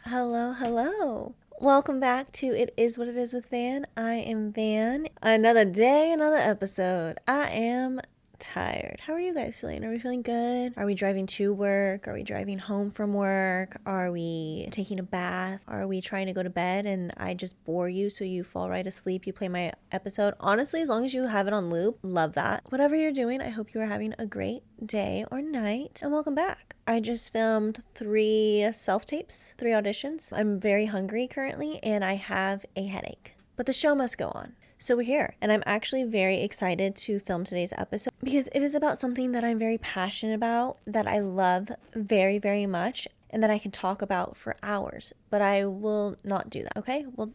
Hello. Welcome back to It Is What It Is with Van. I am Van. Another day, another episode. I am tired. How are you guys feeling? Are we feeling good? Are we driving to work? Are we driving home from work? Are we taking a bath? Are we trying to go to bed and I just bore you so you fall right asleep? You play my episode. Honestly, as long as you have it on loop, love that. Whatever you're doing, I hope you are having a great day or night, and welcome back. I just filmed 3 self-tapes, 3 auditions. I'm very hungry currently and I have a headache, but the show must go on. So we're here, and I'm actually very excited to film today's episode because it is about something that I'm very passionate about, that I love very, very much, and that I can talk about for hours, but I will not do that, okay? We'll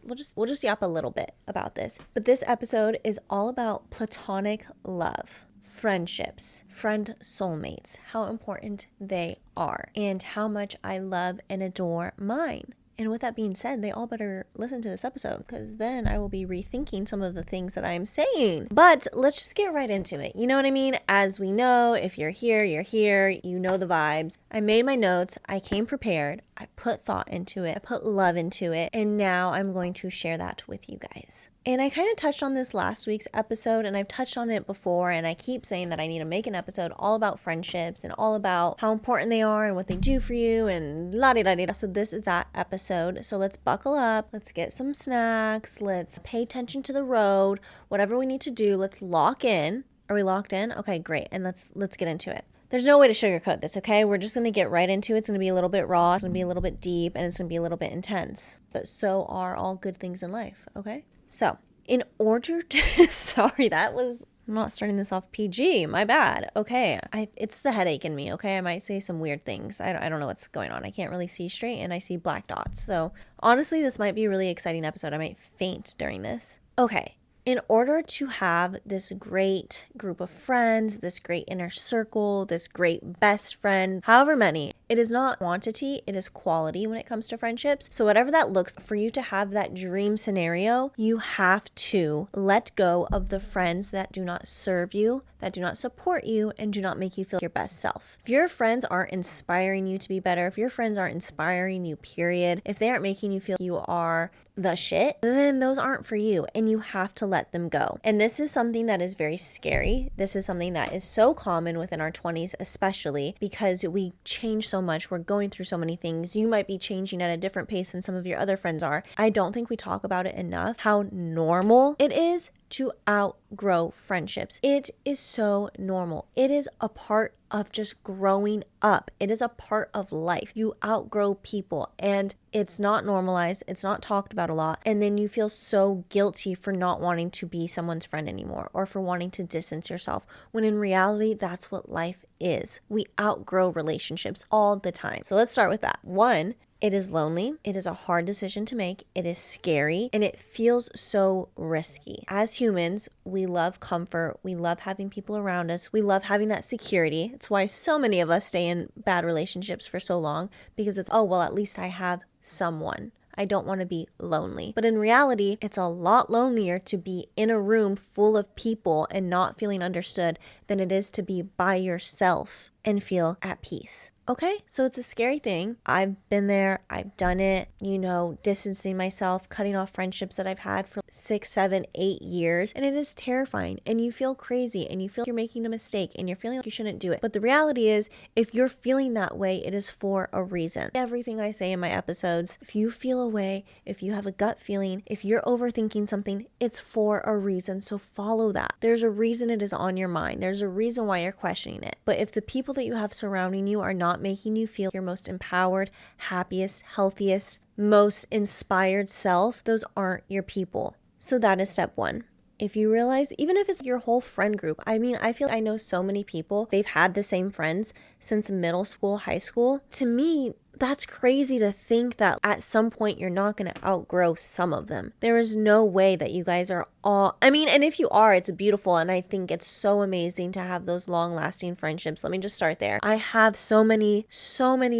just yap a little bit about this. But this episode is all about platonic love, friendships, friend soulmates, how important they are, and how much I love and adore mine. And with that being said, they all better listen to this episode because then I will be rethinking some of the things that I'm saying. But let's just get right into it. You know what I mean? As we know, if you're here, you're here. You know the vibes. I made my notes. I came prepared. I put thought into it. I put love into it. And now I'm going to share that with you guys. And I kind of touched on this last week's episode, and I've touched on it before, and I keep saying that I need to make an episode all about friendships and all about how important they are and what they do for you and la-di-da-di-da. So this is that episode. So let's buckle up. Let's get some snacks. Let's pay attention to the road. Whatever we need to do, let's lock in. Are we locked in? Okay, great. And let's get into it. There's no way to sugarcoat this, okay? We're just going to get right into it. It's going to be a little bit raw. It's going to be a little bit deep, and it's going to be a little bit intense. But so are all good things in life, okay? So, in order to, I'm not starting this off PG, my bad. Okay, it's the headache in me, okay? I might say some weird things. I don't know what's going on. I can't really see straight, and I see black dots. So, honestly, this might be a really exciting episode. I might faint during this. Okay. In order to have this great group of friends, this great inner circle, this great best friend, however many, it is not quantity, it is quality when it comes to friendships. So whatever that looks, for you to have that dream scenario, you have to let go of the friends that do not serve you, that do not support you, and do not make you feel your best self. If your friends aren't inspiring you to be better, if your friends aren't inspiring you, period, if they aren't making you feel you are the shit, then those aren't for you, and you have to let them go. And this is something that is very scary. This is something that is so common within our 20s, especially because we change so much. We're going through so many things. You might be changing at a different pace than some of your other friends are. I don't think we talk about it enough, how normal it is to outgrow friendships. It is so normal. It is a part of just growing up. It is a part of life. You outgrow people, and it's not normalized. It's not talked about a lot. And then you feel so guilty for not wanting to be someone's friend anymore, or for wanting to distance yourself, when in reality, that's what life is. We outgrow relationships all the time. So let's start with that. 1, it is lonely. It is a hard decision to make. It is scary, and it feels so risky. As humans, we love comfort. We love having people around us. We love having that security. It's why so many of us stay in bad relationships for so long, because it's, oh, well, at least I have someone. I don't want to be lonely. But in reality, it's a lot lonelier to be in a room full of people and not feeling understood than it is to be by yourself and feel at peace. Okay, so it's a scary thing. I've been there. I've done it, distancing myself, cutting off friendships that I've had for 6, 7, 8 years. And it is terrifying. And you feel crazy, and you feel you're making a mistake, and you're feeling like you shouldn't do it. But the reality is, if you're feeling that way, it is for a reason. Everything I say in my episodes, if you feel a way, if you have a gut feeling, if you're overthinking something, it's for a reason. So follow that. There's a reason it is on your mind. There's a reason why you're questioning it. But if the people that you have surrounding you are not making you feel your most empowered, happiest, healthiest, most inspired self, those aren't your people. So that is step 1. If you realize, even if it's your whole friend group, I feel I know so many people, they've had the same friends since middle school, high school. To me, that's crazy to think that at some point you're not going to outgrow some of them. There is no way that you guys are all, and if you are, it's beautiful, and I think it's so amazing to have those long-lasting friendships. Let me just start there. I have so many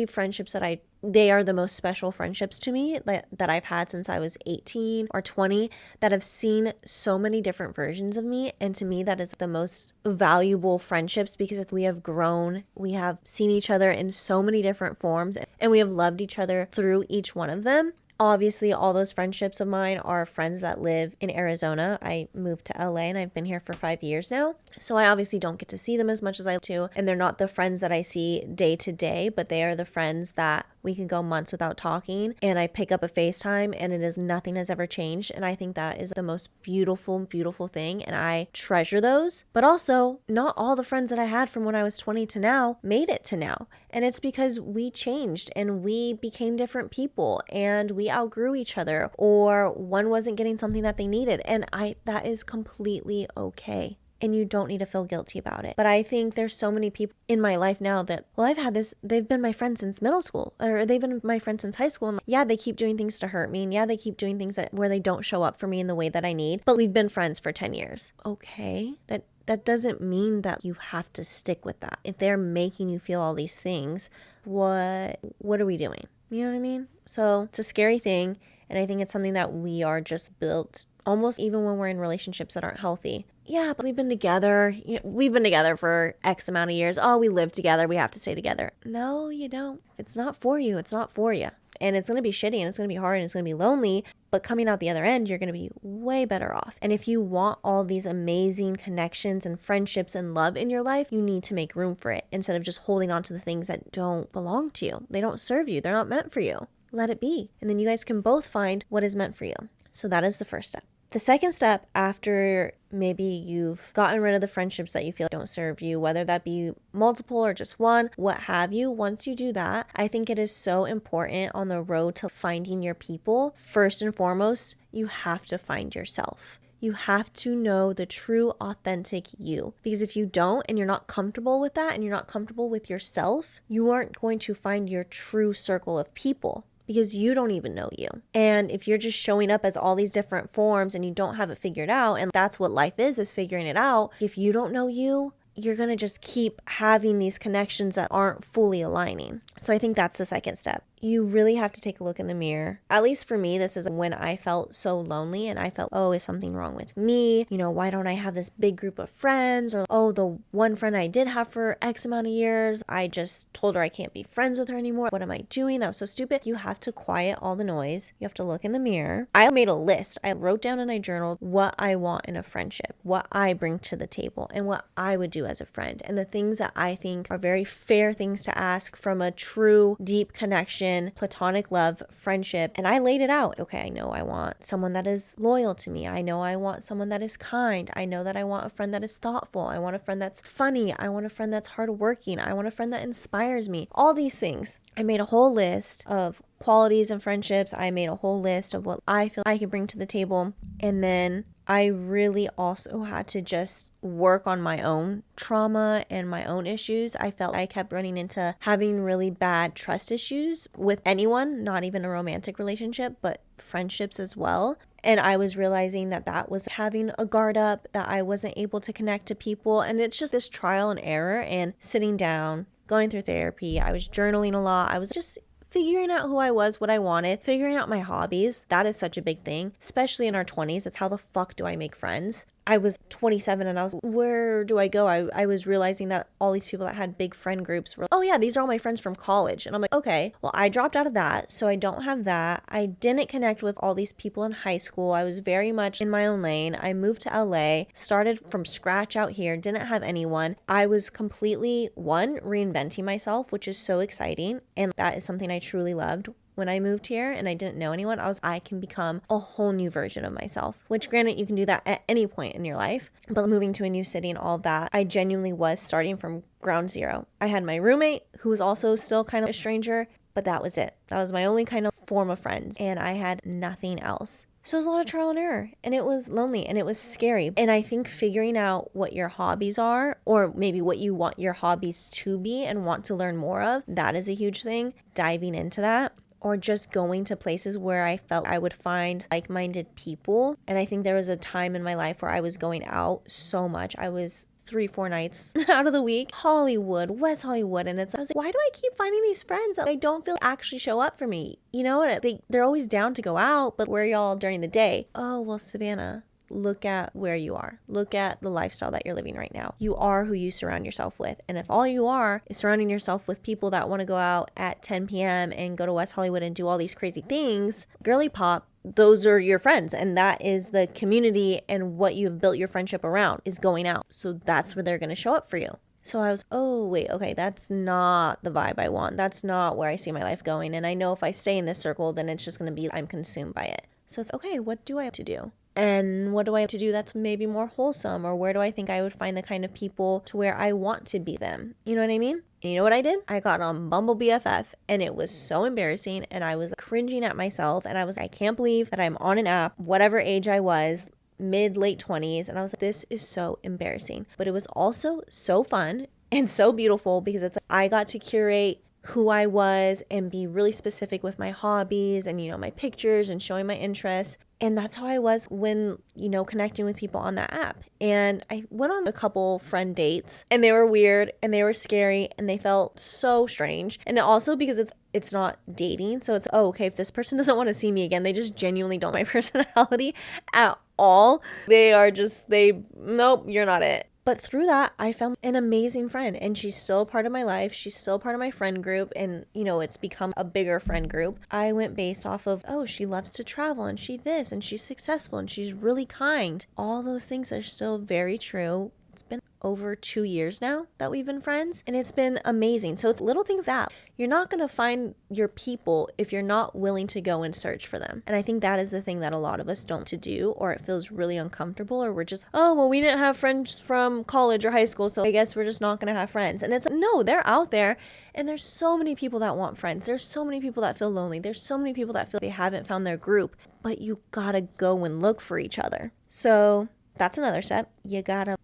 friendships that I they are the most special friendships to me that I've had since I was 18 or 20, that have seen so many different versions of me. And to me, that is the most valuable friendships, because we have grown, we have seen each other in so many different forms, and we have loved each other through each one of them. Obviously, all those friendships of mine are friends that live in Arizona. I moved to LA and I've been here for 5 years now. So I obviously don't get to see them as much as I like to. And they're not the friends that I see day to day, but they are the friends that we can go months without talking. And I pick up a FaceTime and nothing has ever changed. And I think that is the most beautiful, beautiful thing. And I treasure those. But also, not all the friends that I had from when I was 20 to now made it to now. And it's because we changed and we became different people and we outgrew each other, or one wasn't getting something that they needed. And that is completely okay. And you don't need to feel guilty about it. But I think there's so many people in my life now that, well, I've had this, they've been my friends since middle school, or they've been my friends since high school. And yeah, they keep doing things to hurt me. And yeah, they keep doing things where they don't show up for me in the way that I need. But we've been friends for 10 years. Okay. That doesn't mean that you have to stick with that. If they're making you feel all these things, what are we doing? You know what I mean? So it's a scary thing. And I think it's something that we are just built, almost even when we're in relationships that aren't healthy. Yeah, but we've been together. We've been together for X amount of years. Oh, we live together. We have to stay together. No, you don't. If it's not for you, it's not for you. And it's going to be shitty and it's going to be hard and it's going to be lonely. But coming out the other end, you're going to be way better off. And if you want all these amazing connections and friendships and love in your life, you need to make room for it instead of just holding on to the things that don't belong to you. They don't serve you. They're not meant for you. Let it be. And then you guys can both find what is meant for you. So that is the first step. The second step, after maybe you've gotten rid of the friendships that you feel don't serve you, whether that be multiple or just one, what have you, once you do that, I think it is so important on the road to finding your people. First and foremost, you have to find yourself. You have to know the true, authentic you. Because if you don't, and you're not comfortable with that, and you're not comfortable with yourself, you aren't going to find your true circle of people. Because you don't even know you. And if you're just showing up as all these different forms and you don't have it figured out, and that's what life is figuring it out, if you don't know you, you're going to just keep having these connections that aren't fully aligning. So I think that's the second step. You really have to take a look in the mirror. At least for me, this is when I felt so lonely and I felt, oh, is something wrong with me? Why don't I have this big group of friends? Or, oh, the one friend I did have for X amount of years, I just told her I can't be friends with her anymore. What am I doing? That was so stupid. You have to quiet all the noise. You have to look in the mirror. I made a list. I wrote down and I journaled what I want in a friendship, what I bring to the table, and what I would do as a friend, and the things that I think are very fair things to ask from a true, deep connection, platonic love, friendship. And I laid it out. Okay, I know I want someone that is loyal to me. I know I want someone that is kind. I know that I want a friend that is thoughtful. I want a friend that's funny. I want a friend that's hardworking. I want a friend that inspires me. All these things. I made a whole list of qualities and friendships. I made a whole list of what I feel I can bring to the table. And then I really also had to just work on my own trauma and my own issues. I felt I kept running into having really bad trust issues with anyone, not even a romantic relationship, but friendships as well. And I was realizing that was having a guard up, that I wasn't able to connect to people. And it's just this trial and error and sitting down, going through therapy. I was journaling a lot. I was just figuring out who I was, what I wanted, figuring out my hobbies. That is such a big thing, especially in our 20s. It's how the fuck do I make friends? I was 27 and I was, where do I go? I was realizing that all these people that had big friend groups were, oh yeah, these are all my friends from college. And I'm like, okay, well, I dropped out of that, so I don't have that. I didn't connect with all these people in high school. I was very much in my own lane. I moved to LA, started from scratch out here, didn't have anyone. I was completely, reinventing myself, which is so exciting. And that is something I truly loved. When I moved here and I didn't know anyone, I can become a whole new version of myself, which granted, you can do that at any point in your life. But moving to a new city and all of that, I genuinely was starting from ground zero. I had my roommate who was also still kind of a stranger, but that was it. That was my only kind of form of friends, and I had nothing else. So it was a lot of trial and error, and it was lonely, and it was scary. And I think figuring out what your hobbies are, or maybe what you want your hobbies to be and want to learn more of, that is a huge thing. Diving into that. Or just going to places where I felt I would find like-minded people. And I think there was a time in my life where I was going out so much. I was 3-4 nights out of the week. Hollywood, West Hollywood. And I was like, why do I keep finding these friends that I don't feel actually show up for me? You know, they're always down to go out, but where are y'all during the day? Oh, well, Savannah, look at where you are. Look at the lifestyle that you're living right now. You are who you surround yourself with. And if all you are is surrounding yourself with people that want to go out at 10 p.m. and go to West Hollywood and do all these crazy things, girly pop, those are your friends. And that is the community, and what you've built your friendship around is going out. So that's where they're going to show up for you. So I was, oh, wait, okay, that's not the vibe I want. That's not where I see my life going. And I know if I stay in this circle, then it's just going to be, I'm consumed by it. So it's, okay, what do I have to do? And what do I have to do that's maybe more wholesome? Or where do I think I would find the kind of people to where I want to be them? You know what I mean? And you know what I did? I got on Bumble BFF, and it was so embarrassing, and I was cringing at myself, and I can't believe that I'm on an app, whatever age I was, mid-late 20s, and I was like, this is so embarrassing. But it was also so fun and so beautiful, because it's like I got to curate who I was and be really specific with my hobbies and, you know, my pictures and showing my interests. And that's how I was when, you know, connecting with people on that app. And I went on a couple friend dates, and they were weird and they were scary and they felt so strange. And also because it's not dating. So it's, oh, okay, if this person doesn't want to see me again, they just genuinely don't like my personality at all. Nope, you're not it. But through that, I found an amazing friend, and she's still a part of my life. She's still part of my friend group, and, you know, it's become a bigger friend group. I went based off of, oh, she loves to travel, and she this, and she's successful, and she's really kind. All those things are still very true. It's been over 2 years now that we've been friends, and it's been amazing. So it's little things that you're not going to find your people if you're not willing to go and search for them. And I think that is the thing that a lot of us don't to do, or it feels really uncomfortable, or we're just, oh, well, we didn't have friends from college or high school, so I guess we're just not going to have friends. And it's, no, they're out there, and there's so many people that want friends. There's so many people that feel lonely. There's so many people that feel they haven't found their group, but you gotta go and look for each other. So that's another step. You gotta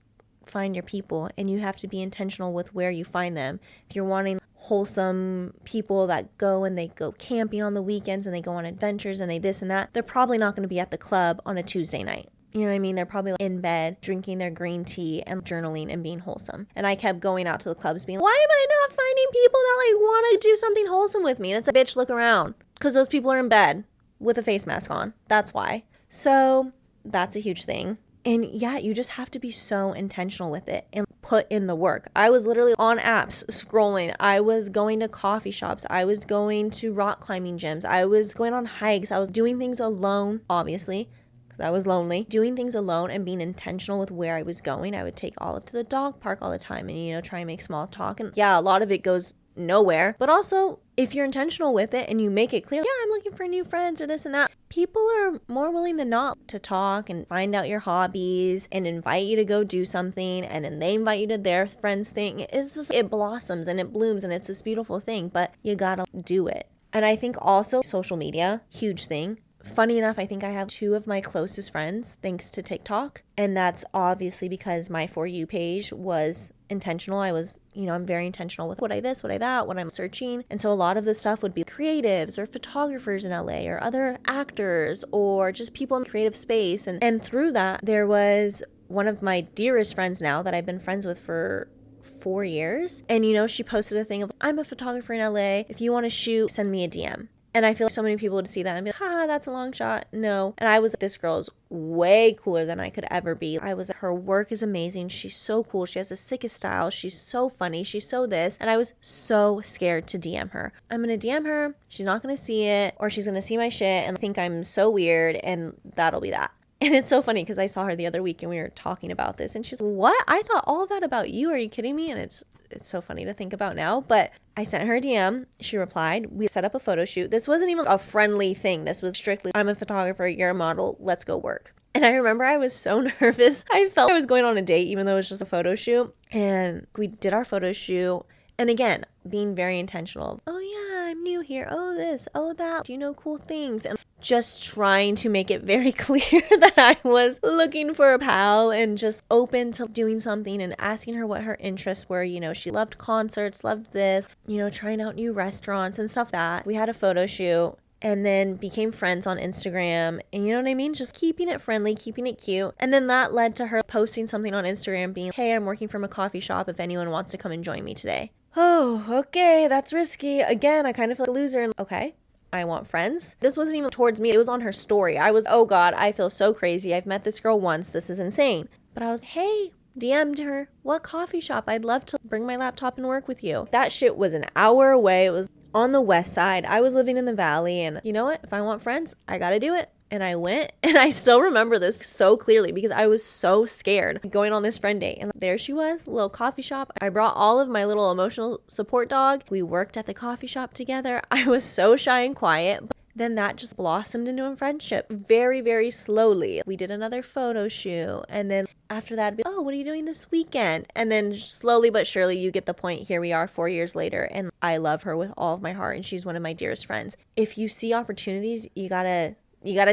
find your people, and you have to be intentional with where you find them. If you're wanting wholesome people that go and they go camping on the weekends and they go on adventures and they this and that, they're probably not going to be at the club on a Tuesday night. You know what I mean? They're probably in bed drinking their green tea and journaling and being wholesome. And I kept going out to the clubs being, why am I not finding people that like want to do something wholesome with me? And it's a bitch, look around, because those people are in bed with a face mask on. That's why. So that's a huge thing. And yeah, you just have to be so intentional with it and put in the work. I was literally on apps scrolling. I was going to coffee shops. I was going to rock climbing gyms. I was going on hikes. I was doing things alone, obviously, because I was lonely. Doing things alone and being intentional with where I was going. I would take Olive to the dog park all the time and, you know, try and make small talk. And yeah, a lot of it goes nowhere. But also, if you're intentional with it and you make it clear, yeah, I'm looking for new friends or this and that, people are more willing than not to talk and find out your hobbies and invite you to go do something, and then they invite you to their friends' thing. It's just, it blossoms and it blooms, and it's this beautiful thing, but you gotta do it. And I think also social media, huge thing. Funny enough, I think I have 2 of my closest friends thanks to TikTok. And that's obviously because my For You page was intentional. I was, you know, I'm very intentional with what I this, what I that, what I'm searching. And so a lot of the stuff would be creatives or photographers in LA or other actors or just people in the creative space. And through that, there was one of my dearest friends now that I've been friends with for 4 years. And, you know, she posted a thing of, I'm a photographer in LA. If you want to shoot, send me a DM. And I feel like so many people would see that and be like, ha, that's a long shot. No. And I was like, this girl's way cooler than I could ever be. Her work is amazing. She's so cool. She has the sickest style. She's so funny. She's so this. And I was so scared to DM her. I'm going to DM her. She's not going to see it, or she's going to see my shit and think I'm so weird, and that'll be that. And it's so funny because I saw her the other week and we were talking about this, and she's like, what? I thought all of that about you. Are you kidding me? And it's so funny to think about now. But I sent her a DM. She replied. We set up a photo shoot. This wasn't even a friendly thing. This was strictly, I'm a photographer, you're a model, let's go work. And I remember I was so nervous. I felt I was going on a date even though it was just a photo shoot. And we did our photo shoot. And again, being very intentional. Oh yeah, I'm new here. Oh this, oh that. Do you know cool things? And just trying to make it very clear that I was looking for a pal and just open to doing something, and asking her what her interests were. You know, she loved concerts, loved this, you know, trying out new restaurants and stuff that. We had a photo shoot. and then became friends on Instagram. And you know what I mean? Just keeping it friendly, keeping it cute. And then that led to her posting something on Instagram being, hey, I'm working from a coffee shop if anyone wants to come and join me today. Oh, okay, that's risky. Again, I kind of feel like a loser. And okay, I want friends. This wasn't even towards me. It was on her story. I was, oh God, I feel so crazy. I've met this girl once. This is insane. But I was, hey, DM'd her, what coffee shop? I'd love to bring my laptop and work with you. That shit was an hour away. It was on the west side. I was living in the valley, and you know what? If I want friends, I gotta do it. And I went, and I still remember this so clearly because I was so scared going on this friend date. And there she was, little coffee shop. I brought all of my little emotional support dog. We worked at the coffee shop together. I was so shy and quiet. But then that just blossomed into a friendship very, very slowly. We did another photo shoot. And then after that, oh, what are you doing this weekend? And then slowly but surely you get the point. Here we are 4 years later. And I love her with all of my heart. And she's one of my dearest friends. If you see opportunities, you gotta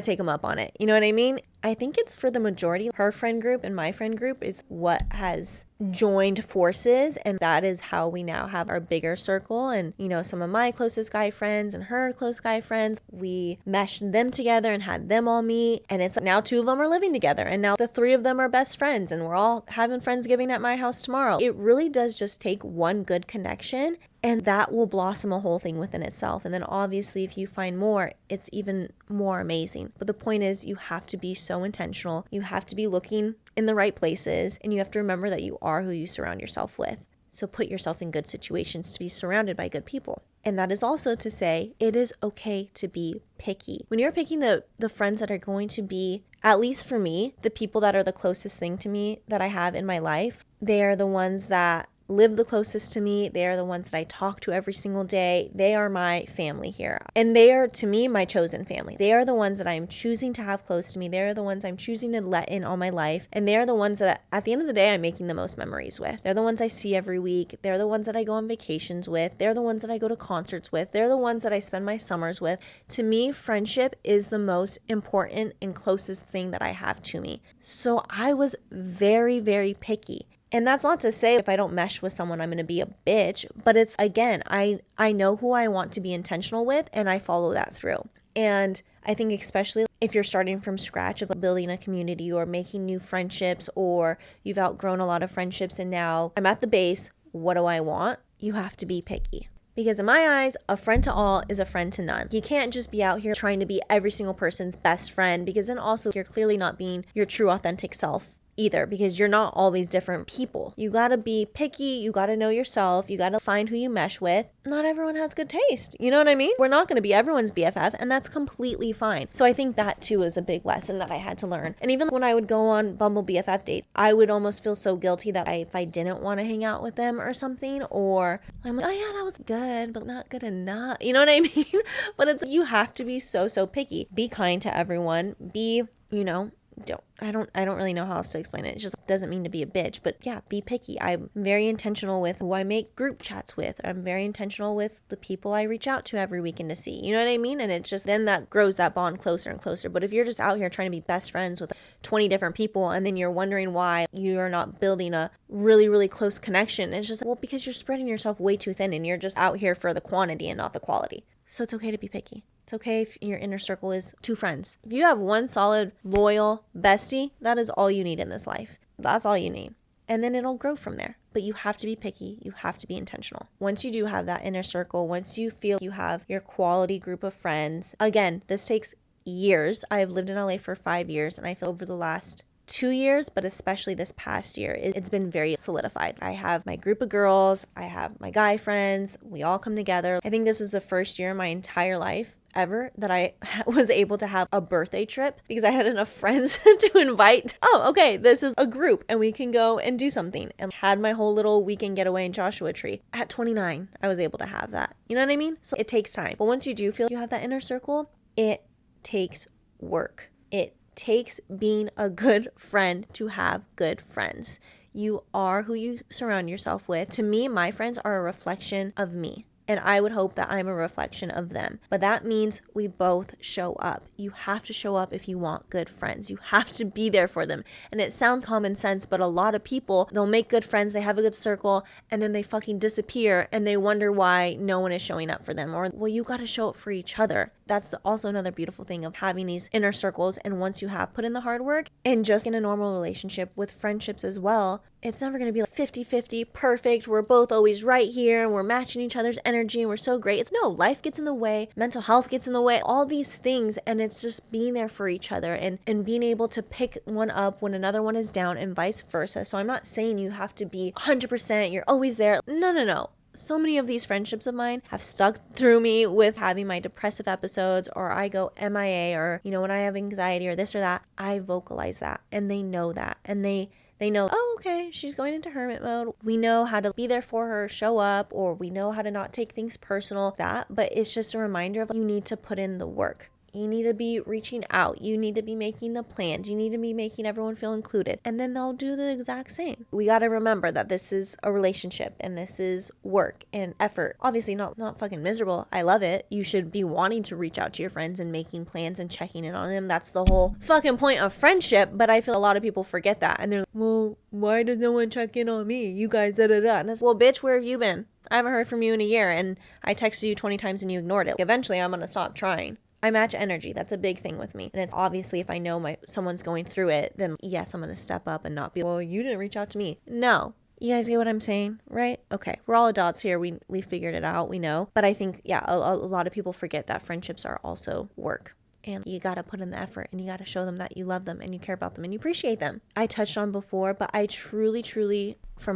take them up on it. You know what I mean? I think it's for the majority. Her friend group and my friend group is what has joined forces. And that is how we now have our bigger circle. And, you know, some of my closest guy friends and her close guy friends, we meshed them together and had them all meet. And it's now 2 of them are living together. And now the 3 of them are best friends. And we're all having Friendsgiving at my house tomorrow. It really does just take one good connection. And that will blossom a whole thing within itself. And then obviously if you find more, it's even more amazing. But the point is you have to be so intentional. You have to be looking in the right places. And you have to remember that you are who you surround yourself with. So put yourself in good situations to be surrounded by good people. And that is also to say it is okay to be picky. When you're picking the friends that are going to be, at least for me, the people that are the closest thing to me that I have in my life, they are the ones that live the closest to me. They are the ones that I talk to every single day. They are my family here. And they are, to me, my chosen family. They are the ones that I'm choosing to have close to me. They are the ones I'm choosing to let in all my life. And they are the ones that at the end of the day, I'm making the most memories with. They're the ones I see every week. They're the ones that I go on vacations with. They're the ones that I go to concerts with. They're the ones that I spend my summers with. To me, friendship is the most important and closest thing that I have to me. So I was very, very picky. And that's not to say if I don't mesh with someone, I'm going to be a bitch. But it's, again, I know who I want to be intentional with, and I follow that through. And I think especially if you're starting from scratch of building a community or making new friendships, or you've outgrown a lot of friendships and now I'm at the base, what do I want? You have to be picky. Because in my eyes, a friend to all is a friend to none. You can't just be out here trying to be every single person's best friend, because then also you're clearly not being your true authentic self either, because you're not all these different people. You gotta be picky, you gotta know yourself, you gotta find who you mesh with. Not everyone has good taste, you know what I mean? We're not gonna be everyone's BFF, and that's completely fine. So I think that too is a big lesson that I had to learn. And even when I would go on Bumble BFF dates, I would almost feel so guilty that if I didn't want to hang out with them or something, or I'm like, oh yeah, that was good, but not good enough. You know what I mean? But it's, you have to be so picky. Be kind to everyone. Be, you know, I don't really know how else to explain it. It just doesn't mean to be a bitch, but yeah, be picky. I'm very intentional with who I make group chats with. I'm very intentional with the people I reach out to every weekend to see. You know what I mean? And it's just, then that grows that bond closer and closer. But if you're just out here trying to be best friends with 20 different people, and then you're wondering why you're not building a really, really close connection, it's just, well, because you're spreading yourself way too thin and you're just out here for the quantity and not the quality. So it's okay to be picky. It's okay if your inner circle is 2 friends. If you have one solid, loyal bestie, that is all you need in this life. That's all you need. And then it'll grow from there. But you have to be picky. You have to be intentional. Once you do have that inner circle, once you feel you have your quality group of friends, again, this takes years. I have lived in LA for 5 years, and I feel over the last 2 years, but especially this past year, it's been very solidified. I have my group of girls. I have my guy friends. We all come together. I think this was the first year in my entire life ever that I was able to have a birthday trip, because I had enough friends to invite. Oh, okay, this is a group and we can go and do something. And had my whole little weekend getaway in Joshua Tree. At 29, I was able to have that. You know what I mean? So it takes time. But once you do feel you have that inner circle, it takes work. It takes being a good friend to have good friends. You are who you surround yourself with. To me, my friends are a reflection of me. And I would hope that I'm a reflection of them. But that means we both show up. You have to show up if you want good friends. You have to be there for them. And it sounds common sense, but a lot of people, they'll make good friends, they have a good circle, and then they fucking disappear and they wonder why no one is showing up for them. Or, well, you got to show up for each other. that's also another beautiful thing of having these inner circles. And once you have put in the hard work, and just in a normal relationship with friendships as well, it's never going to be like 50-50 perfect. We're both always right here and we're matching each other's energy and we're so great. It's no, life gets in the way, mental health gets in the way, all these things. And it's just being there for each other and being able to pick one up when another one is down and vice versa. So I'm not saying you have to be 100%, you're always there. No. So many of these friendships of mine have stuck through me with having my depressive episodes, or I go MIA, or, when I have anxiety or this or that, I vocalize that and they know that. And they know, oh, okay, she's going into hermit mode. We know how to be there for her, show up, or we know how to not take things personal, but it's just a reminder of you need to put in the work. You need to be reaching out. You need to be making the plans. You need to be making everyone feel included. And then they'll do the exact same. We got to remember that this is a relationship and this is work and effort. Obviously not fucking miserable. I love it. You should be wanting to reach out to your friends and making plans and checking in on them. That's the whole fucking point of friendship. But I feel a lot of people forget that. And they're like, well, why does no one check in on me? You guys, da-da-da. And it's, well, bitch, where have you been? I haven't heard from you in a year and I texted you 20 times and you ignored it. Eventually, I'm going to stop trying. I match energy. That's a big thing with me. And it's obviously if I know someone's going through it, then yes, I'm going to step up and not be, well, you didn't reach out to me. No. You guys get what I'm saying, right? Okay. We're all adults here. We figured it out. We know. But I think, a lot of people forget that friendships are also work. And you got to put in the effort and you got to show them that you love them and you care about them and you appreciate them. I touched on before, but I truly, for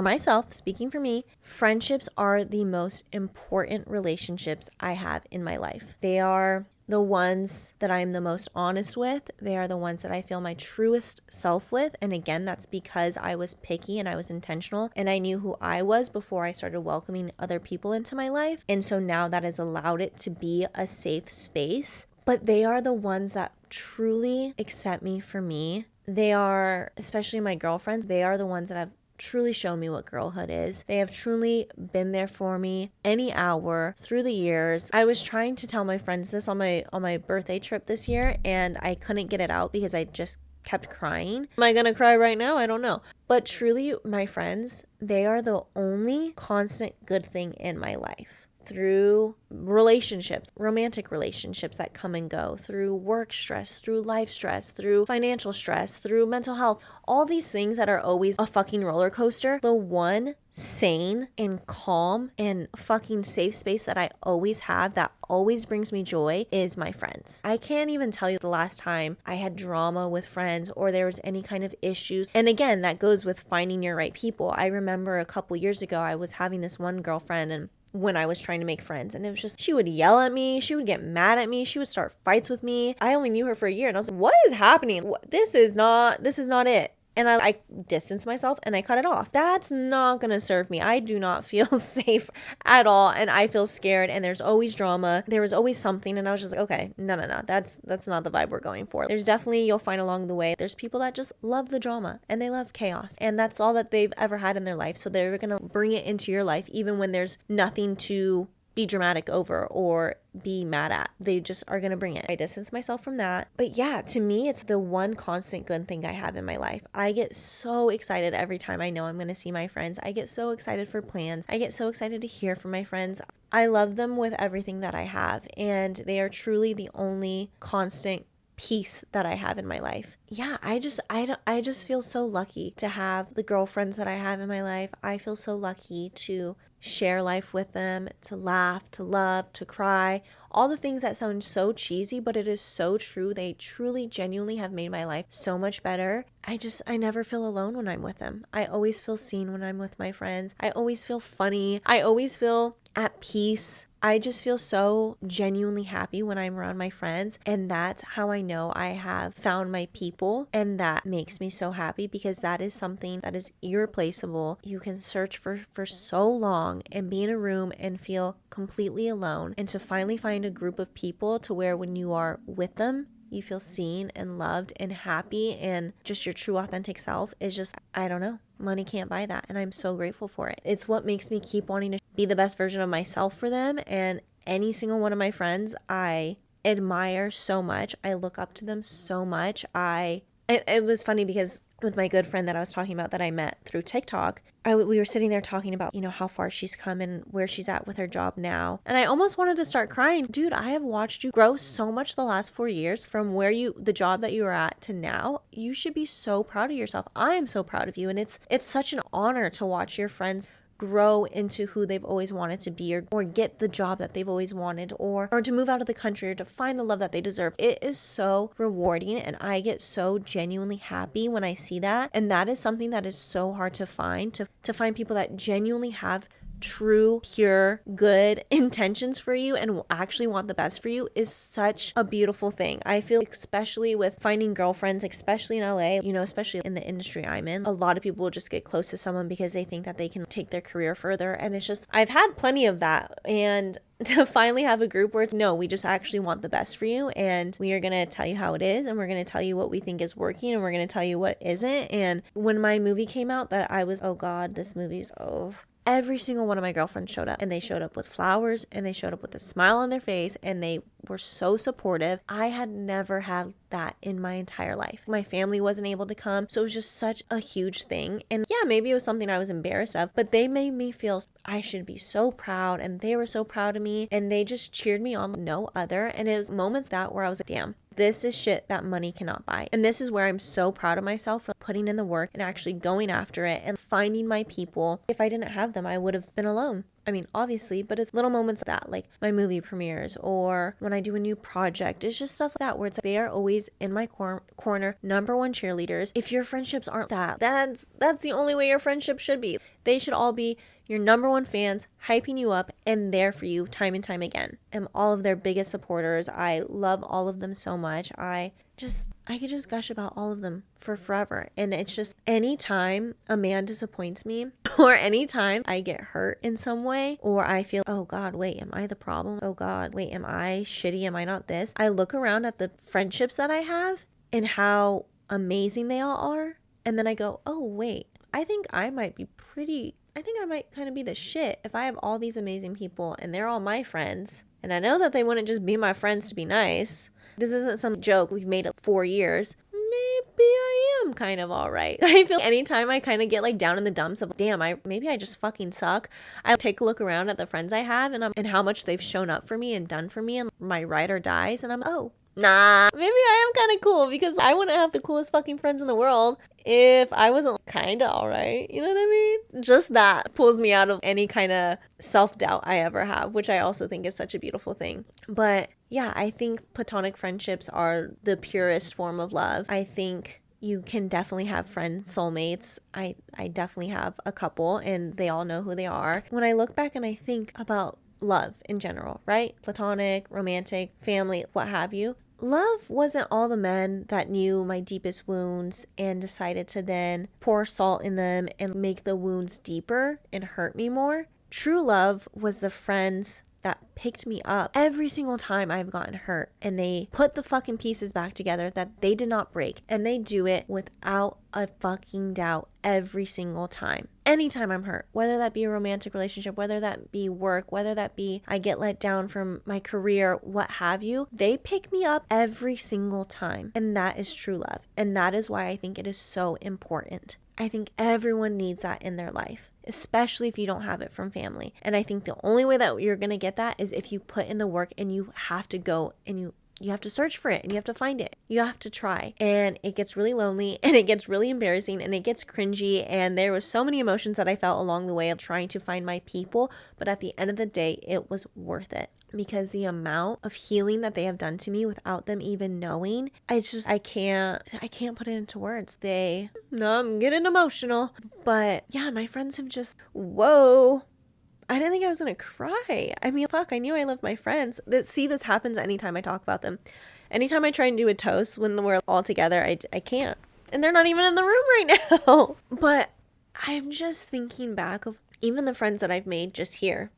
myself, speaking for me, friendships are the most important relationships I have in my life. They are the ones that I'm the most honest with. They are the ones that I feel my truest self with. And again, that's because I was picky and I was intentional and I knew who I was before I started welcoming other people into my life. And so now that has allowed it to be a safe space. But they are the ones that truly accept me for me. They are, especially my girlfriends, they are the ones that have truly shown me what girlhood is. They have truly been there for me any hour through the years. I was trying to tell my friends this on my birthday trip this year and I couldn't get it out because I just kept crying. Am I gonna cry right now? I don't know. But truly, my friends, they are the only constant good thing in my life. Through relationships, romantic relationships that come and go, through work stress, through life stress, through financial stress, through mental health, all these things that are always a fucking roller coaster. The one sane and calm and fucking safe space that I always have that always brings me joy is my friends. I can't even tell you the last time I had drama with friends or there was any kind of issues. And again, that goes with finding your right people. I remember a couple years ago, I was having this one girlfriend and when I was trying to make friends. And it was just, she would yell at me. She would get mad at me. She would start fights with me. I only knew her for a year. And I was like, what is happening? This is not it. And I distanced myself and I cut it off. That's not going to serve me. I do not feel safe at all. And I feel scared and there's always drama. There was always something. And I was just like, okay, no. That's not the vibe we're going for. There's definitely, you'll find along the way, there's people that just love the drama and they love chaos. And that's all that they've ever had in their life. So they're going to bring it into your life even when there's nothing to be dramatic over or be mad at. They just are going to bring it. I distance myself from that. But yeah, to me, it's the one constant good thing I have in my life. I get so excited every time I know I'm going to see my friends. I get so excited for plans. I get so excited to hear from my friends. I love them with everything that I have. And they are truly the only constant peace that I have in my life. Yeah, I just feel so lucky to have the girlfriends that I have in my life. I feel so lucky to share life with them, to laugh, to love, to cry, all the things that sound so cheesy, but it is so true. They truly, genuinely have made my life so much better. I never feel alone when I'm with them. I always feel seen when I'm with my friends. I always feel funny. I always feel at peace. I just feel so genuinely happy when I'm around my friends. And that's how I know I have found my people. And that makes me so happy because that is something that is irreplaceable. You can search for so long and be in a room and feel completely alone. And to finally find a group of people to where when you are with them, you feel seen and loved and happy and just your true authentic self is just, I don't know. Money can't buy that. And I'm so grateful for it. It's what makes me keep wanting to be the best version of myself for them. And any single one of my friends, I admire so much. I look up to them so much. It was funny because with my good friend that I was talking about that I met through TikTok. We were sitting there talking about, how far she's come and where she's at with her job now. And I almost wanted to start crying. Dude, I have watched you grow so much the last 4 years from the job that you were at to now. You should be so proud of yourself. I am so proud of you. And it's such an honor to watch your friends grow into who they've always wanted to be, or get the job that they've always wanted, or to move out of the country, or to find the love that they deserve. It is so rewarding, and I get so genuinely happy when I see that. And that is something that is so hard to find, to find people that genuinely have true, pure, good intentions for you and actually want the best for you is such a beautiful thing. I feel, especially with finding girlfriends, especially in LA, especially in the industry I'm in, a lot of people will just get close to someone because they think that they can take their career further. And it's just, I've had plenty of that. And to finally have a group where it's, no, we just actually want the best for you, and we are going to tell you how it is, and we're going to tell you what we think is working, and we're going to tell you what isn't. And when my movie came out, that I was, oh God, this movie's, every single one of my girlfriends showed up, and they showed up with flowers, and they showed up with a smile on their face, and they were so supportive. I had never had that in my entire life. My family wasn't able to come, so it was just such a huge thing. And yeah, maybe it was something I was embarrassed of, but they made me feel I should be so proud, and they were so proud of me, and they just cheered me on like no other. And it was moments where I was like, damn, this is shit that money cannot buy. And this is where I'm so proud of myself for putting in the work and actually going after it and finding my people. If I didn't have them, I would have been alone. I mean, obviously, but it's little moments like that, like my movie premieres, or when I do a new project. It's just stuff like that where it's like they are always in my corner, number one cheerleaders. If your friendships aren't that's the only way your friendship should be. They should all be your number one fans, hyping you up and there for you time and time again. I'm all of their biggest supporters. I love all of them so much. I could just gush about all of them for forever. And it's just, anytime a man disappoints me, or anytime I get hurt in some way, or I feel, oh God, wait, am I the problem? Oh God, wait, am I shitty? Am I not this? I look around at the friendships that I have and how amazing they all are. And then I go, oh wait, I think I might kind of be the shit if I have all these amazing people and they're all my friends. And I know that they wouldn't just be my friends to be nice. This isn't some joke we've made it 4 years. Maybe I am kind of all right. I feel anytime I kind of get like down in the dumps of, damn, maybe I just fucking suck, I take a look around at the friends I have and how much they've shown up for me and done for me and my ride or dies, and I'm, oh, nah, maybe I am kind of cool, because I wouldn't have the coolest fucking friends in the world if I wasn't kind of all right. You know what I mean? Just that pulls me out of any kind of self-doubt I ever have, which I also think is such a beautiful thing. But yeah, I think platonic friendships are the purest form of love. I think you can definitely have friend soulmates. I definitely have a couple, and they all know who they are. When I look back and I think about love in general, right? Platonic, romantic, family, what have you. Love wasn't all the men that knew my deepest wounds and decided to then pour salt in them and make the wounds deeper and hurt me more. True love was the friends that picked me up every single time I've gotten hurt, and they put the fucking pieces back together that they did not break, and they do it without a fucking doubt every single time. Anytime I'm hurt, whether that be a romantic relationship, whether that be work, whether that be I get let down from my career, what have you, they pick me up every single time. And that is true love. And that is why I think it is so important. I think everyone needs that in their life, especially if you don't have it from family. And I think the only way that you're going to get that is if you put in the work, and you have to go and you have to search for it, and you have to find it. You have to try. And it gets really lonely, and it gets really embarrassing, and it gets cringy. And there was so many emotions that I felt along the way of trying to find my people. But at the end of the day, it was worth it. Because the amount of healing that they have done to me without them even knowing, I can't put it into words. I'm getting emotional. But yeah, my friends have just, whoa. I didn't think I was going to cry. I mean, fuck, I knew I loved my friends. This happens anytime I talk about them. Anytime I try and do a toast when we're all together, I can't. And they're not even in the room right now. But I'm just thinking back of even the friends that I've made just here,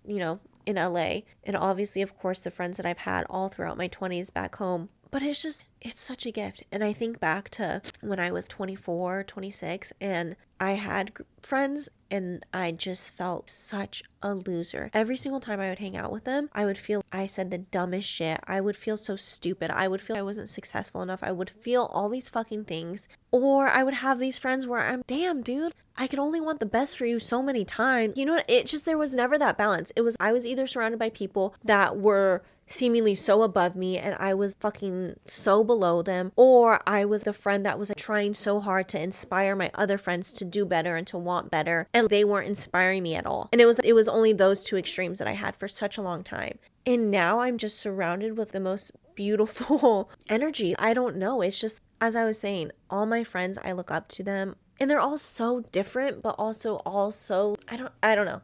in LA. And obviously, of course, the friends that I've had all throughout my 20s back home. But it's such a gift. And I think back to when I was 24, 26, and I had friends and I just felt such a loser. Every single time I would hang out with them, I would feel I said the dumbest shit. I would feel so stupid. I would feel I wasn't successful enough. I would feel all these fucking things. Or I would have these friends where I'm, damn, dude, I could only want the best for you so many times. You know, it just, there was never that balance. I was either surrounded by people that were seemingly so above me and I was fucking so below them, or I was the friend that was trying so hard to inspire my other friends to do better and to want better, and they weren't inspiring me at all. And it was only those two extremes that I had for such a long time. And now I'm just surrounded with the most beautiful energy. I don't know. It's just, as I was saying, all my friends, I look up to them. And they're all so different, but also I don't know.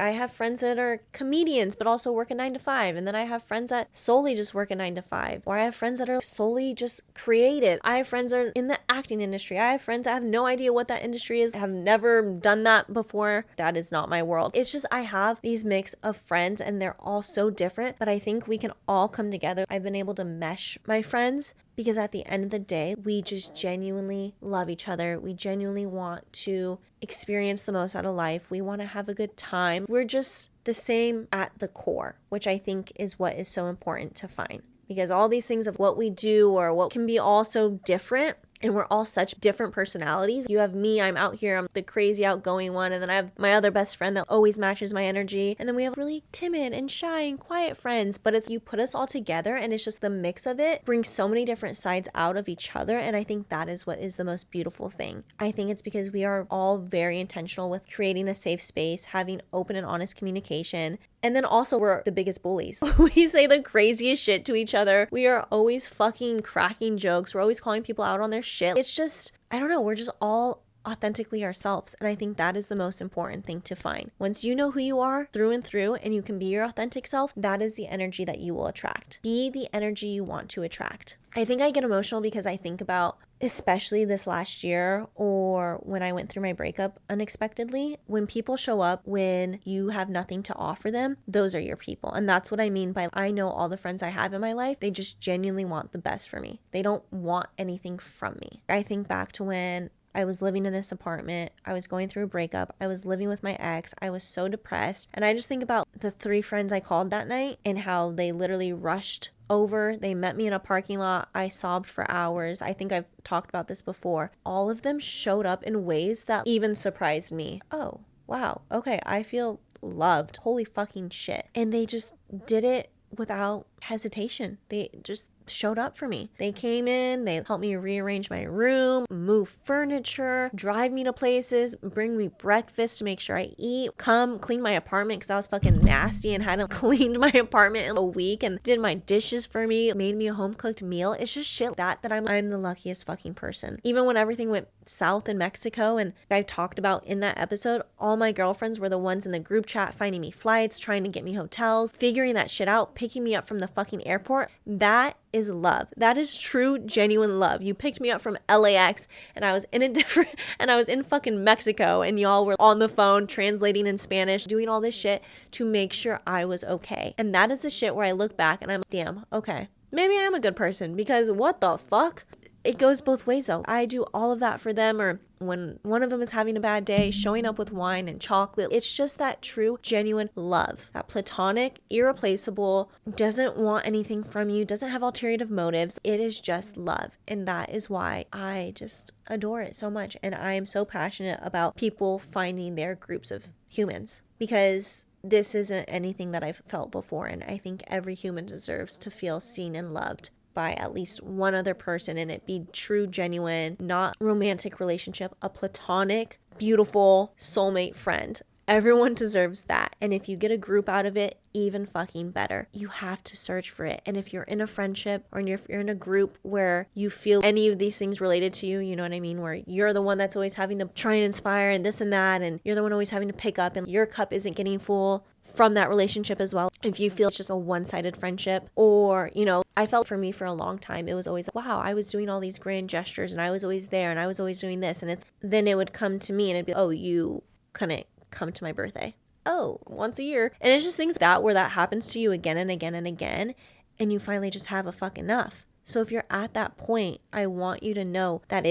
I have friends that are comedians, but also work a 9 to 5. And then I have friends that solely just work a 9 to 5. Or I have friends that are solely just creative. I have friends that are in the acting industry. I have friends that have no idea what that industry is. I have never done that before. That is not my world. It's just, I have these mix of friends and they're all so different, but I think we can all come together. I've been able to mesh my friends because at the end of the day, we just genuinely love each other. We genuinely want to experience the most out of life. We want to have a good time. We're just the same at the core, which I think is what is so important to find. Because all these things of what we do or what can be all so different, and we're all such different personalities. You have me, I'm out here, I'm the crazy outgoing one. And then I have my other best friend that always matches my energy. And then we have really timid and shy and quiet friends. But it's, you put us all together and it's just the mix of it brings so many different sides out of each other. And I think that is what is the most beautiful thing. I think it's because we are all very intentional with creating a safe space, having open and honest communication. And then also we're the biggest bullies. We say the craziest shit to each other. We are always fucking cracking jokes. We're always calling people out on their shit. It's just, I don't know, we're just all authentically ourselves. And I think that is the most important thing to find. Once you know who you are through and through and you can be your authentic self, that is the energy that you will attract. Be the energy you want to attract. I think I get emotional because I think about, especially this last year or when I went through my breakup unexpectedly, when people show up when you have nothing to offer them, those are your people. And that's what I mean by, I know all the friends I have in my life, they just genuinely want the best for me. They don't want anything from me. I think back to when I was living in this apartment. I was going through a breakup. I was living with my ex. I was so depressed. And I just think about the 3 friends I called that night and how they literally rushed over. They met me in a parking lot. I sobbed for hours. I think I've talked about this before. All of them showed up in ways that even surprised me. Oh, wow. Okay, I feel loved. Holy fucking shit. And they just did it without hesitation. They just showed up for me. They came in, they helped me rearrange my room, move furniture, drive me to places, bring me breakfast to make sure I eat, come clean my apartment because I was fucking nasty and hadn't cleaned my apartment in a week, and did my dishes for me, made me a home cooked meal. It's just shit that I'm the luckiest fucking person. Even when everything went south in Mexico, and I talked about in that episode, all my girlfriends were the ones in the group chat finding me flights, trying to get me hotels, figuring that shit out, picking me up from the fucking airport. That is love. That is true, genuine love. You picked me up from LAX and I was in fucking Mexico and y'all were on the phone translating in Spanish, doing all this shit to make sure I was okay. And that is the shit where I look back and I'm like, damn, okay. Maybe I am a good person because what the fuck? It goes both ways though. I do all of that for them, or when one of them is having a bad day, showing up with wine and chocolate. It's just that true, genuine love. That platonic, irreplaceable, doesn't want anything from you, doesn't have ulterior motives. It is just love. And that is why I just adore it so much. And I am so passionate about people finding their groups of humans, because this isn't anything that I've felt before. And I think every human deserves to feel seen and loved by at least one other person, and it be true, genuine, not romantic relationship, a platonic, beautiful soulmate friend. Everyone deserves that. And if you get a group out of it, even fucking better. You have to search for it. And if you're in a friendship or if you're in a group where you feel any of these things related to you, you know what I mean? Where you're the one that's always having to try and inspire and this and that, and you're the one always having to pick up and your cup isn't getting full from that relationship as well. If you feel it's just a one-sided friendship, or, you know, I felt for me for a long time, it was always, wow, I was doing all these grand gestures and I was always there and I was always doing this. And then it would come to me and it'd be, oh, you couldn't come to my birthday. Oh, once a year. And it's just things that where that happens to you again and again and again. And you finally just have a fuck enough. So if you're at that point, I want you to know that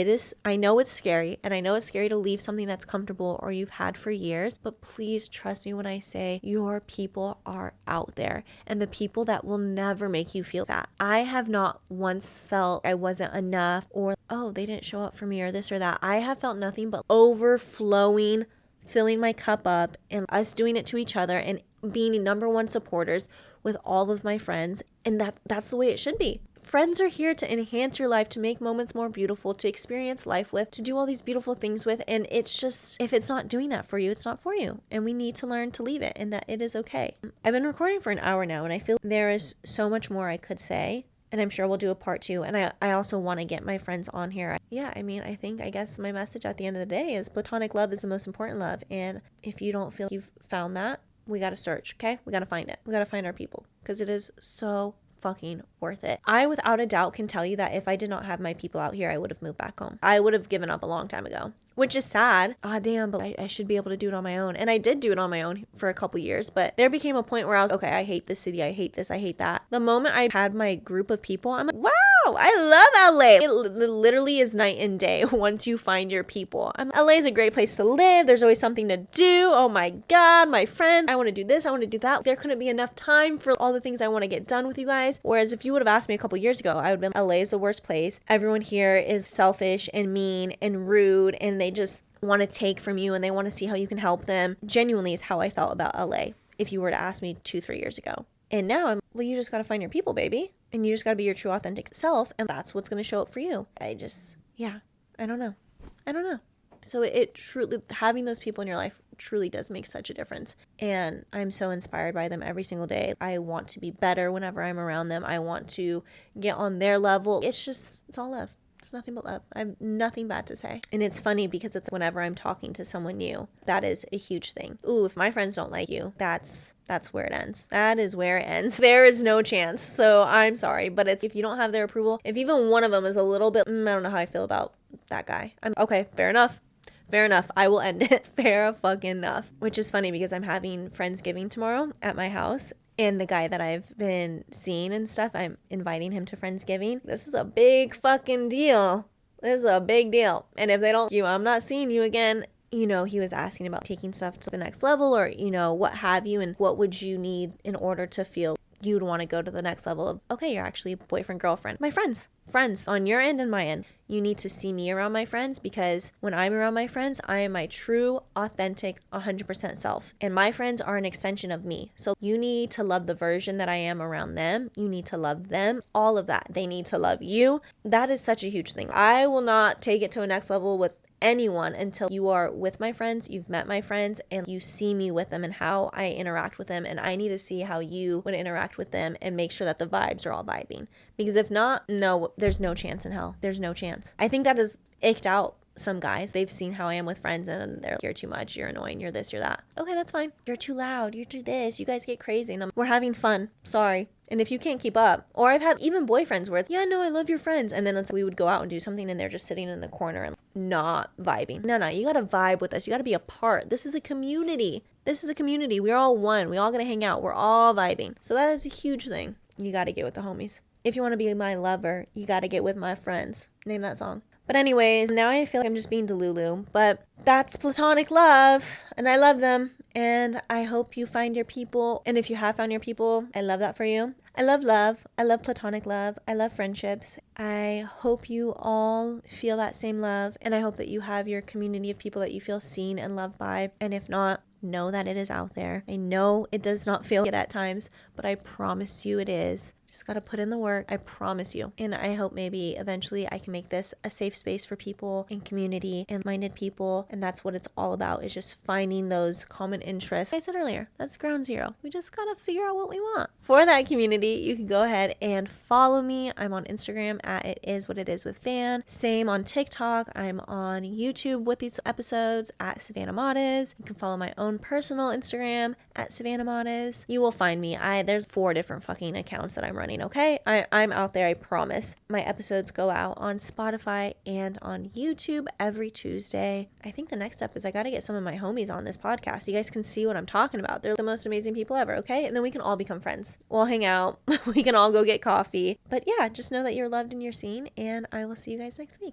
I know it's scary, and I know it's scary to leave something that's comfortable or you've had for years, but please trust me when I say your people are out there, and the people that will never make you feel that. I have not once felt I wasn't enough, or, oh, they didn't show up for me, or this or that. I have felt nothing but overflowing, filling my cup up, and us doing it to each other and being number one supporters with all of my friends. And that's the way it should be. Friends are here to enhance your life, to make moments more beautiful, to experience life with, to do all these beautiful things with. And it's just, if it's not doing that for you, it's not for you. And we need to learn to leave it, and that it is okay. I've been recording for an hour now, and I feel there is so much more I could say. And I'm sure we'll do a part 2. And I also want to get my friends on here. Yeah, I guess my message at the end of the day is platonic love is the most important love. And if you don't feel you've found that, we got to search, okay? We got to find it. We got to find our people, because it is so fucking worth it. I without a doubt can tell you that if I did not have my people out here, I would have moved back home. I would have given up a long time ago, which is sad. Damn, but I should be able to do it on my own. And I did do it on my own for a couple years, but there became a point where I was, okay, I hate this city. I hate this. I hate that. The moment I had my group of people, I'm like, wow, I love LA. It literally is night and day once you find your people. LA is a great place to live. There's always something to do. Oh my God, my friends, I want to do this. I want to do that. There couldn't be enough time for all the things I want to get done with you guys. Whereas if you would have asked me a couple years ago, I would have been, LA is the worst place. Everyone here is selfish and mean and rude, and they just want to take from you, and they want to see how you can help them. Genuinely is how I felt about LA if you were to ask me 2-3 years ago. And now well, you just got to find your people, baby. And you just got to be your true authentic self, and that's what's going to show up for you. I don't know. So it truly, having those people in your life truly does make such a difference. And I'm so inspired by them every single day. I want to be better whenever I'm around them. I want to get on their level. It's all love. It's nothing but love. I have nothing bad to say. And it's funny because it's whenever I'm talking to someone new, that is a huge thing. Ooh, if my friends don't like you, that's where it ends. That is where it ends. There is no chance. So I'm sorry, but if you don't have their approval, if even one of them is a little bit, I don't know how I feel about that guy. I'm okay, fair enough. I will end it. Fair fucking enough. Which is funny because I'm having Friendsgiving tomorrow at my house. And the guy that I've been seeing and stuff, I'm inviting him to Friendsgiving. This is a big fucking deal. This is a big deal. And if they don't, I'm not seeing you again. He was asking about taking stuff to the next level, or, what have you, and what would you need in order to feel you'd want to go to the next level of, okay, you're actually a boyfriend, girlfriend. My friends on your end and my end. You need to see me around my friends, because when I'm around my friends, I am my true, authentic, 100% self. And my friends are an extension of me. So you need to love the version that I am around them. You need to love them, all of that. They need to love you. That is such a huge thing. I will not take it to a next level with anyone until you are with my friends, you've met my friends, and you see me with them and how I interact with them. And I need to see how you would interact with them and make sure that the vibes are all vibing. Because if not, no, there's no chance in hell. There's no chance. I think that has icked out some guys. They've seen how I am with friends, and they're like, you're too much, you're annoying, you're this, you're that. Okay, that's fine. You're too loud, you're too this, you guys get crazy. And we're having fun. Sorry. And if you can't keep up, or I've had even boyfriends where it's, yeah, no, I love your friends. And then we would go out and do something and they're just sitting in the corner and not vibing. No, you got to vibe with us. You got to be a part. This is a community. We're all one. We all got to hang out. We're all vibing. So that is a huge thing. You got to get with the homies. If you want to be my lover, you got to get with my friends. Name that song. But anyways, now I feel like I'm just being Delulu, but that's platonic love, and I love them, and I hope you find your people. And if you have found your people, I love that for you. I love love. I love platonic love. I love friendships. I hope you all feel that same love, and I hope that you have your community of people that you feel seen and loved by. And if not, know that it is out there. I know it does not feel it at times, but I promise you it is. Just got to put in the work. I promise you. And I hope maybe eventually I can make this a safe space for people in community and minded people. And that's what it's all about, is just finding those common interests. Like I said earlier, that's ground zero. We just got to figure out what we want. For that community, you can go ahead and follow me. I'm on Instagram at It Is What It Is with Van. Same on TikTok. I'm on YouTube with these episodes at Savannahmares. You can follow my own personal Instagram at Savannahmares. You will find me. There's 4 different fucking accounts that I'm running, okay? I'm out there, I promise. My episodes go out on Spotify and on YouTube every Tuesday. I think the next step is I gotta get some of my homies on this podcast. You guys can see what I'm talking about. They're the most amazing people ever, okay? And then we can all become friends. We'll hang out. We can all go get coffee. But yeah, just know that you're loved and you're seen, and I will see you guys next week.